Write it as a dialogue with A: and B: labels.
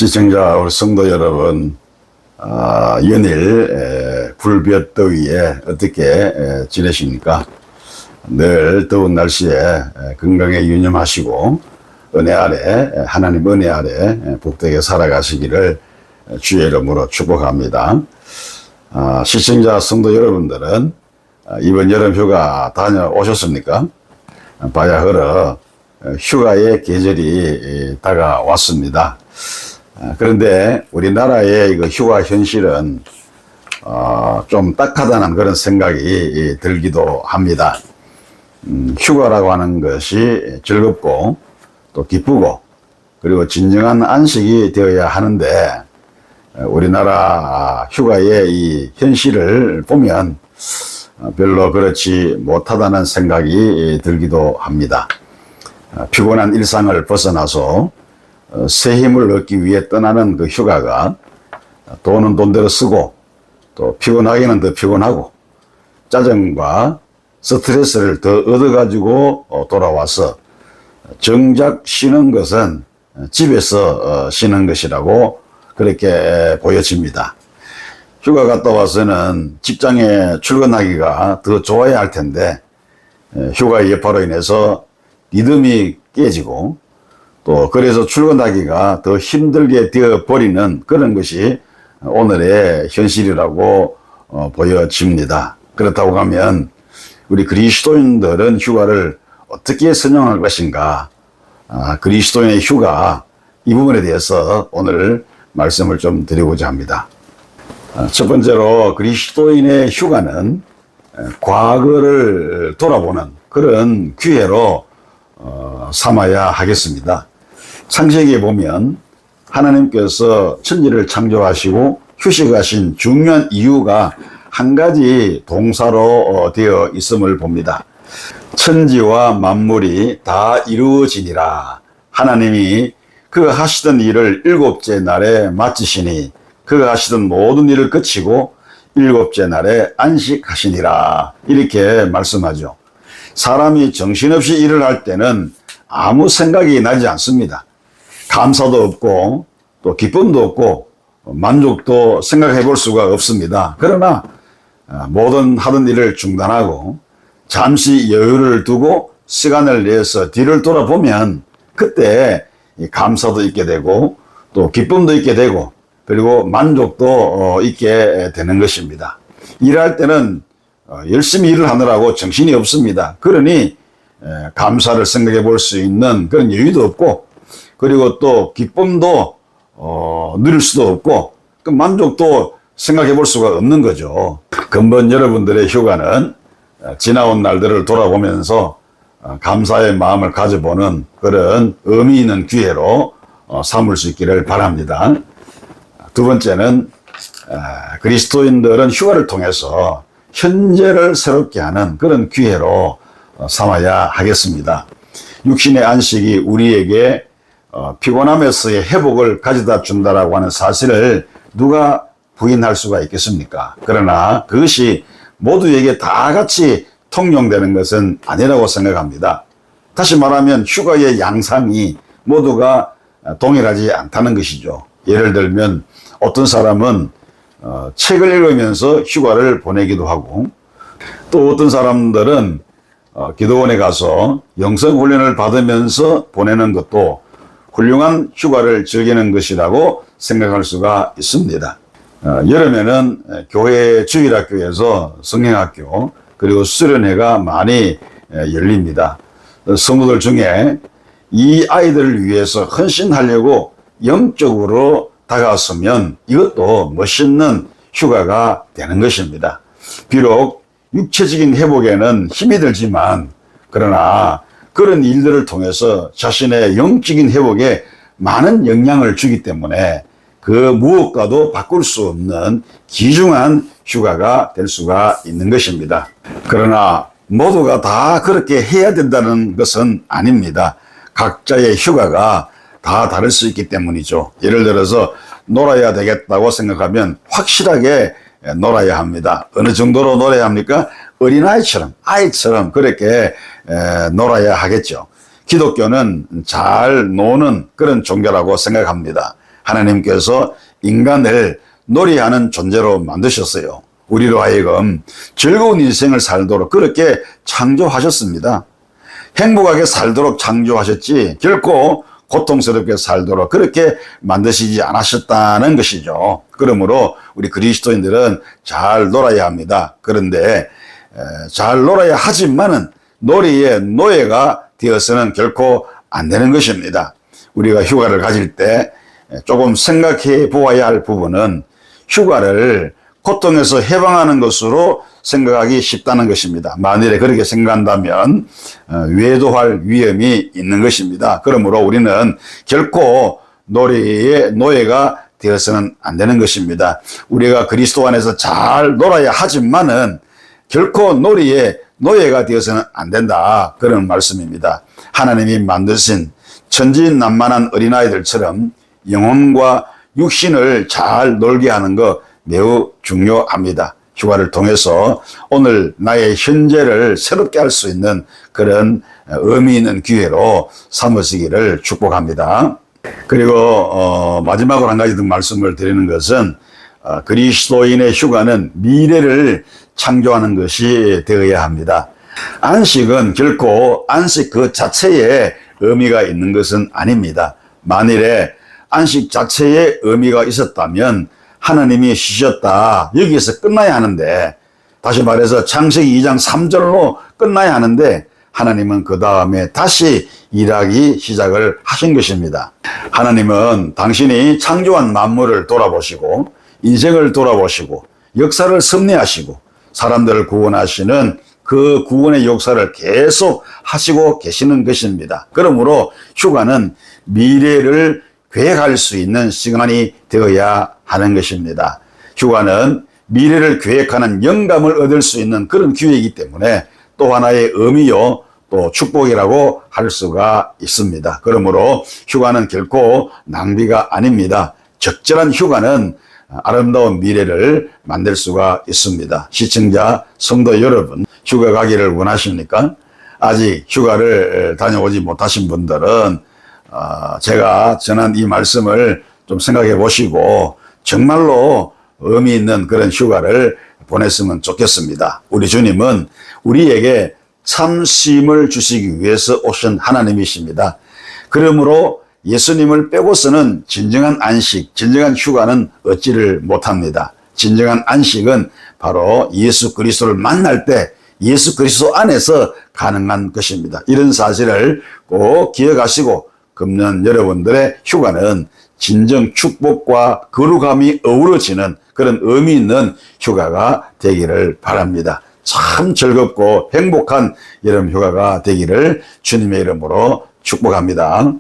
A: 시청자 우리 성도 여러분, 연일 불볕 더위에 어떻게 지내십니까? 늘 더운 날씨에 건강에 유념하시고 은혜 아래, 하나님 은혜 아래 복되게 살아가시기를 주의 이름으로 축복합니다. 시청자 성도 여러분들은 이번 여름 휴가 다녀오셨습니까? 바야 흐러 휴가의 계절이 다가왔습니다. 그런데 우리나라의 그 휴가 현실은 좀 딱하다는 그런 생각이 들기도 합니다. 휴가라고 하는 것이 즐겁고 또 기쁘고 그리고 진정한 안식이 되어야 하는데 우리나라 휴가의 이 현실을 보면 별로 그렇지 못하다는 생각이 들기도 합니다. 피곤한 일상을 벗어나서 새 힘을 얻기 위해 떠나는 그 휴가가 돈은 돈대로 쓰고 또 피곤하기는 더 피곤하고 짜증과 스트레스를 더 얻어가지고 돌아와서 정작 쉬는 것은 집에서 쉬는 것이라고 그렇게 보여집니다. 휴가 갔다 와서는 직장에 출근하기가 더 좋아야 할 텐데 휴가의 여파로 인해서 리듬이 깨지고 또 그래서 출근하기가 더 힘들게 되어버리는 그런 것이 오늘의 현실이라고 보여집니다. 그렇다고 하면 우리 그리스도인들은 휴가를 어떻게 선용할 것인가, 그리스도인의 휴가 이 부분에 대해서 오늘 말씀을 좀 드리고자 합니다. 첫 번째로 그리스도인의 휴가는 과거를 돌아보는 그런 기회로 삼아야 하겠습니다. 창세기에 보면 하나님께서 천지를 창조하시고 휴식하신 중요한 이유가 한 가지 동사로 되어 있음을 봅니다. 천지와 만물이 다 이루어지니라. 하나님이 그 하시던 일을 일곱째 날에 마치시니 그 하시던 모든 일을 그치고 일곱째 날에 안식하시니라. 이렇게 말씀하죠. 사람이 정신없이 일을 할 때는 아무 생각이 나지 않습니다. 감사도 없고 또 기쁨도 없고 만족도 생각해 볼 수가 없습니다. 그러나 모든 하던 일을 중단하고 잠시 여유를 두고 시간을 내서 뒤를 돌아보면 그때 감사도 있게 되고 또 기쁨도 있게 되고 그리고 만족도 있게 되는 것입니다. 일할 때는 열심히 일을 하느라고 정신이 없습니다. 그러니 감사를 생각해 볼 수 있는 그런 여유도 없고 그리고 또 기쁨도 누릴 수도 없고 그 만족도 생각해 볼 수가 없는 거죠. 근본 여러분들의 휴가는 지나온 날들을 돌아보면서 감사의 마음을 가져보는 그런 의미 있는 기회로 삼을 수 있기를 바랍니다. 두 번째는 그리스도인들은 휴가를 통해서 현재를 새롭게 하는 그런 기회로 삼아야 하겠습니다. 육신의 안식이 우리에게 피곤함에서의 회복을 가져다 준다라고 하는 사실을 누가 부인할 수가 있겠습니까? 그러나 그것이 모두에게 다 같이 통용되는 것은 아니라고 생각합니다. 다시 말하면 휴가의 양상이 모두가 동일하지 않다는 것이죠. 예를 들면 어떤 사람은 책을 읽으면서 휴가를 보내기도 하고 또 어떤 사람들은 기도원에 가서 영성훈련을 받으면서 보내는 것도 훌륭한 휴가를 즐기는 것이라고 생각할 수가 있습니다. 여름에는 교회 주일학교에서 성행학교 그리고 수련회가 많이 열립니다. 성도들 중에 이 아이들을 위해서 헌신하려고 영적으로 다가서면 이것도 멋있는 휴가가 되는 것입니다. 비록 육체적인 회복에는 힘이 들지만 그러나 그런 일들을 통해서 자신의 영적인 회복에 많은 영향을 주기 때문에 그 무엇과도 바꿀 수 없는 귀중한 휴가가 될 수가 있는 것입니다. 그러나 모두가 다 그렇게 해야 된다는 것은 아닙니다. 각자의 휴가가 다 다를 수 있기 때문이죠. 예를 들어서 놀아야 되겠다고 생각하면 확실하게 놀아야 합니다. 어느 정도로 놀아야 합니까? 어린아이처럼, 아이처럼 그렇게 놀아야 하겠죠. 기독교는 잘 노는 그런 종교라고 생각합니다. 하나님께서 인간을 놀이하는 존재로 만드셨어요. 우리로 하여금 즐거운 인생을 살도록 그렇게 창조하셨습니다. 행복하게 살도록 창조하셨지 결코 고통스럽게 살도록 그렇게 만드시지 않으셨다는 것이죠. 그러므로 우리 그리스도인들은 잘 놀아야 합니다. 그런데 잘 놀아야 하지만은 놀이의 노예가 되어서는 결코 안 되는 것입니다. 우리가 휴가를 가질 때 조금 생각해 보아야 할 부분은 휴가를 고통에서 해방하는 것으로 생각하기 쉽다는 것입니다. 만일에 그렇게 생각한다면 외도할 위험이 있는 것입니다. 그러므로 우리는 결코 놀이의 노예가 되어서는 안 되는 것입니다. 우리가 그리스도 안에서 잘 놀아야 하지만은 결코 놀이의 노예가 되어서는 안 된다. 그런 말씀입니다. 하나님이 만드신 천진난만한 어린아이들처럼 영혼과 육신을 잘 놀게 하는 것 매우 중요합니다. 휴가를 통해서 오늘 나의 현재를 새롭게 할 수 있는 그런 의미 있는 기회로 삼으시기를 축복합니다. 그리고 마지막으로 한 가지 더 말씀을 드리는 것은 그리스도인의 휴가는 미래를 창조하는 것이 되어야 합니다. 안식은 결코 안식 그 자체에 의미가 있는 것은 아닙니다. 만일에 안식 자체에 의미가 있었다면 하나님이 쉬셨다 여기에서 끝나야 하는데, 다시 말해서 창세기 2장 3절로 끝나야 하는데 하나님은 그 다음에 다시 일하기 시작을 하신 것입니다. 하나님은 당신이 창조한 만물을 돌아보시고 인생을 돌아보시고 역사를 섭리하시고 사람들을 구원하시는 그 구원의 역사를 계속 하시고 계시는 것입니다. 그러므로 휴가는 미래를 계획할 수 있는 시간이 되어야 하는 것입니다. 휴가는 미래를 계획하는 영감을 얻을 수 있는 그런 기회이기 때문에 또 하나의 의미요 또 축복이라고 할 수가 있습니다. 그러므로 휴가는 결코 낭비가 아닙니다. 적절한 휴가는 아름다운 미래를 만들 수가 있습니다. 시청자 성도 여러분, 휴가 가기를 원하십니까? 아직 휴가를 다녀오지 못하신 분들은 제가 전한 이 말씀을 좀 생각해 보시고 정말로 의미 있는 그런 휴가를 보냈으면 좋겠습니다. 우리 주님은 우리에게 참 쉼을 주시기 위해서 오신 하나님이십니다. 그러므로 예수님을 빼고서는 진정한 안식, 진정한 휴가는 얻지를 못합니다. 진정한 안식은 바로 예수 그리스도를 만날 때 예수 그리스도 안에서 가능한 것입니다. 이런 사실을 꼭 기억하시고 금년 여러분들의 휴가는 진정 축복과 거룩함이 어우러지는 그런 의미 있는 휴가가 되기를 바랍니다. 참 즐겁고 행복한 여름 휴가가 되기를 주님의 이름으로 축복합니다.